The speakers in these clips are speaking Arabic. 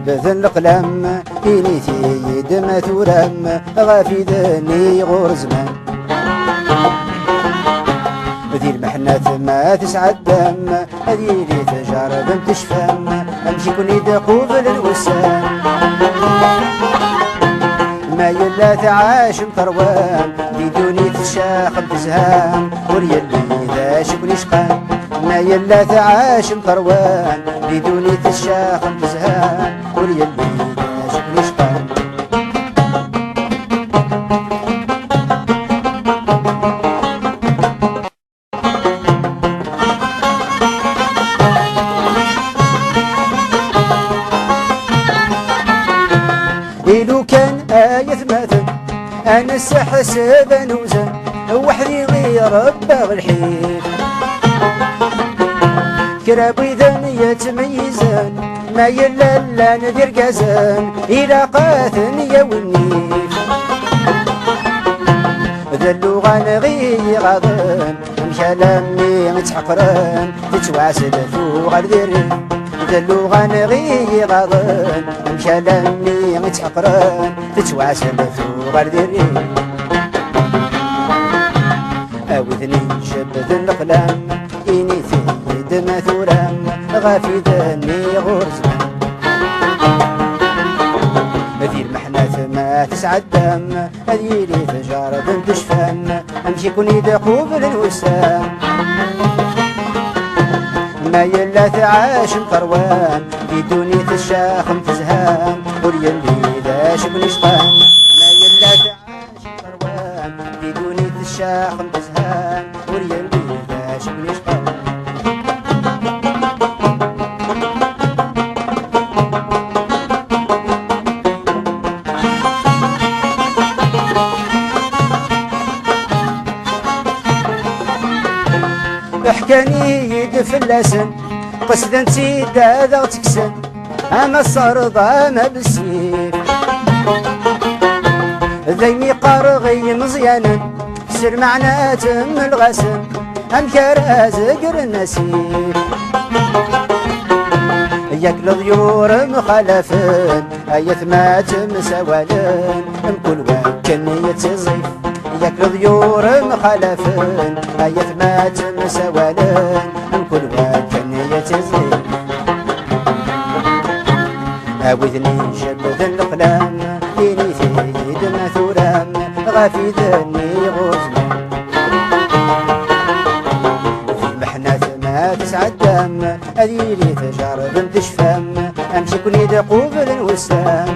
بذن القلم كينيتي يد ما تورم غافي ذني غور زمان ذي المحنة ما تسعد دم هذي لي تجارب تشفم امشي كوني دقوف للوسام ما يلا تعاش مطروان ديدوني تشاخم تزهام وريالي ذا شكوني شقام ما يلا تعاش مطروان ديدوني تشاخم تزهام وريالي ذا شكوني شقام إلو كان آية ماتن أنا سحسب نوزن وحدي غير باغ الحيل كرابي ذن يتميزن ما يلا لا ندير قازن إلى قاثن يا والنيف ذا اللغة غي غاضن مشى لمي متحقرن تتواسد فوق الديرين ذا اللغة غي غاضن مشى لمي متحقرن تتواسد فوق الديرين أوذني جبد القلم إني ثيد ما ثورم غافي ذني غرزم ذي المحنة ما تسعد دم هذي لي تجارب تشفم أمشي كوني دقوب للوسام ما يلا تعاش مطروان يدوني تشاخم تزهام وريالي ذا شكوني شقام ما يلا تعاش مطروان يدوني تشاخم تزهام وريالي ذا شكوني شقام احكاني يدفلسن قصدا تيدا ذا تكسن اما الصرض اما بالسيف ذيمي قارغي مزيانا سر معنا تم الغسن ام كرازقر النسيف ياك الضيور مخالفن ايث ما تم سوالن ام كل وكن يتزيف ياك الضيور مخالفن ايث ما تم سوالن ام كل وكن يتزيف أوذني جبد القلم إني ثيد ما ثورم غافي ذني غزم في المحنة ما تسعد دم هذي لي تجارب تشفم أمشي كوني دقوب للوسام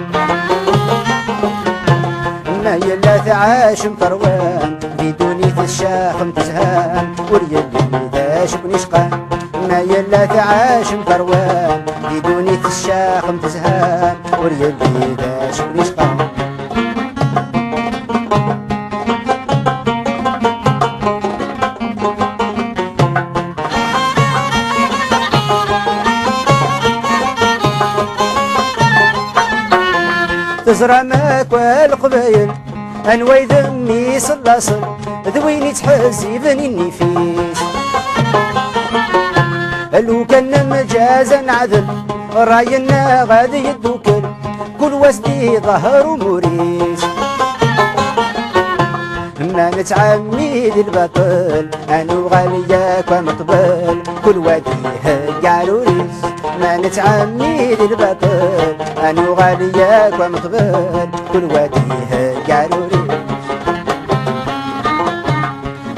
ما يلا تعاش مطروان بدوني تشاخم تزهام وريالي ذا شكوني شقام ما يلا تعاش مطروان بدوني تشاخم تزهام وريالي ذا شكوني شقام تزرع ماكوى القبايل انوي ذمي صلاصل ذويني تحزي بني النفيس لو كان مجازا عدل راينا غادي يدوكل كل وسدي ظهر وموريس ما نتعمد البطل انو غالياك ومقبل كل واديه قالوا ريس ما نتعمد البطل انو غالياك ومقبل كل واديه قالوا ريس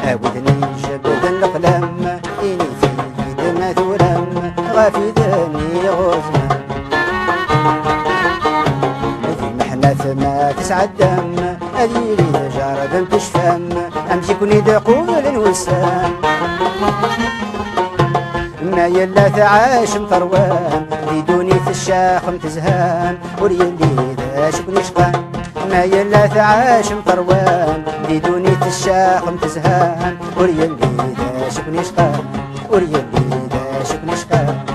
اودني جبد القلم اني في دمى ثلم غافي دني غزمه ما تسعد دم أديري جارب تشفم أمشي كوني دقول وسام ما يلا تعاش مطروان بدوني في الشاخ متزهام وريلي ذا شكون يشقى ما يلا تعاش مطروان بدوني في الشاخ متزهام وريلي ذا شكون يشقى وريلي ذا شكون يشقى